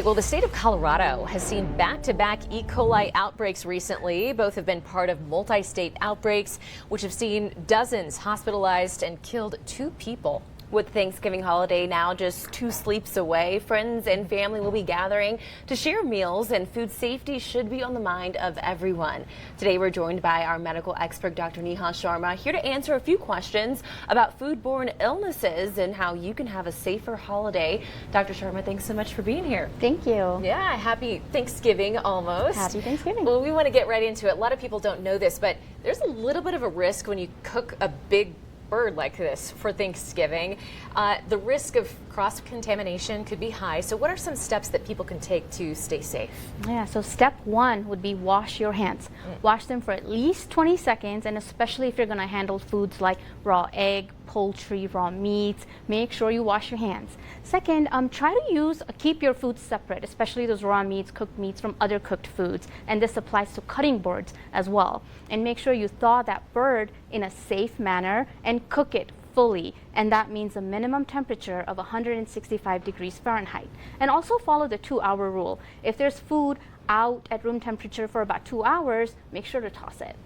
Well, the state of Colorado has seen back-to-back E. coli outbreaks recently. Both have been part of multi-state outbreaks, which have seen dozens hospitalized and killed 2 people. With Thanksgiving holiday now just 2 sleeps away, friends and family will be gathering to share meals, and food safety should be on the mind of everyone. Today we're joined by our medical expert, Dr. Neha Sharma, here to answer a few questions about foodborne illnesses and how you can have a safer holiday. Dr. Sharma, thanks so much for being here. Thank you. Yeah, happy Thanksgiving almost. Happy Thanksgiving. Well, we want to get right into it. A lot of people don't know this, but there's a little bit of a risk when you cook a big bird like this for Thanksgiving. The risk of cross-contamination could be high. So what are some steps that people can take to stay safe? Yeah, so step 1 would be wash your hands. Wash them for at least 20 seconds, and especially if you're going to handle foods like raw egg, poultry, raw meats, make sure you wash your hands. Second, try to keep your foods separate, especially those raw meats, cooked meats from other cooked foods. And this applies to cutting boards as well. And make sure you thaw that bird in a safe manner and cook it fully, and that means a minimum temperature of 165 degrees Fahrenheit. And also follow the 2-hour rule. If there's food out at room temperature for about 2 hours, make sure to toss it.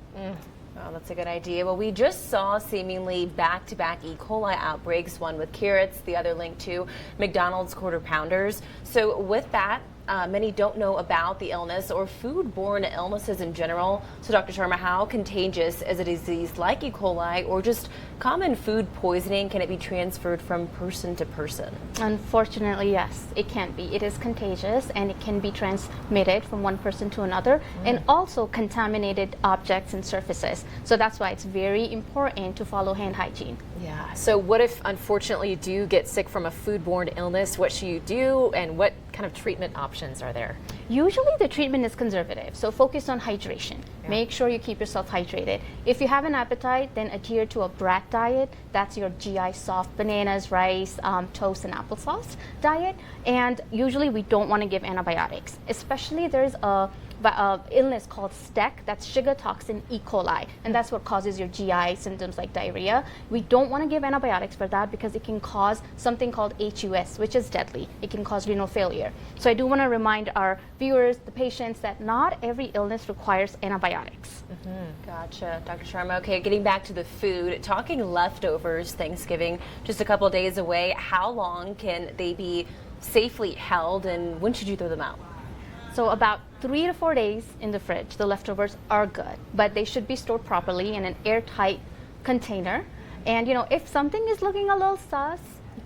Well, that's a good idea. Well, we just saw seemingly back-to-back E. coli outbreaks, one with carrots, the other linked to McDonald's Quarter Pounders. So with that, many don't know about the illness or foodborne illnesses in general. So Dr. Sharma, how contagious is a disease like E. coli or just common food poisoning? Can it be transferred from person to person? Unfortunately, yes, it can be. It is contagious and it can be transmitted from one person to another, and also contaminated objects and surfaces. So that's why it's very important to follow hand hygiene. Yeah. So what if unfortunately you do get sick from a foodborne illness? What should you do, and what kind of treatment options are there? Usually the treatment is conservative, so focus on hydration. Yeah. Make sure you keep yourself hydrated. If you have an appetite, then adhere to a BRAT diet. That's your GI soft bananas, rice, toast, and applesauce diet. And usually we don't want to give antibiotics, especially there's a illness called STEC, that's sugar toxin E. coli, and that's what causes your GI symptoms like diarrhea. We don't want to give antibiotics for that because it can cause something called HUS, which is deadly. It can cause renal failure. So I do want to remind our viewers, the patients, that not every illness requires antibiotics. Gotcha, Dr. Sharma. Okay, getting back to the food, talking leftovers, Thanksgiving just a couple days away. How long can they be safely held, and when should you throw them out? So about 3 to 4 days in the fridge, the leftovers are good, but they should be stored properly in an airtight container. And if something is looking a little sus,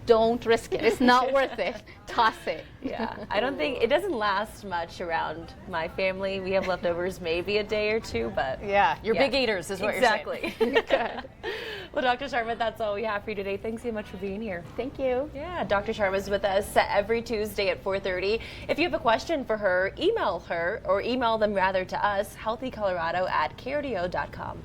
don't risk it. It's not worth it. Toss it. Yeah, I don't think it doesn't last much around my family. We have leftovers maybe a day or 2, but Yeah, you're big eaters is what exactly. you're saying. Good. Well, Dr. Sharma, that's all we have for you today. Thanks so much for being here. Thank you. Yeah, Dr. Sharma is with us every Tuesday at 4:30. If you have a question for her, email her, or email them rather to us, healthycolorado@krdo.com.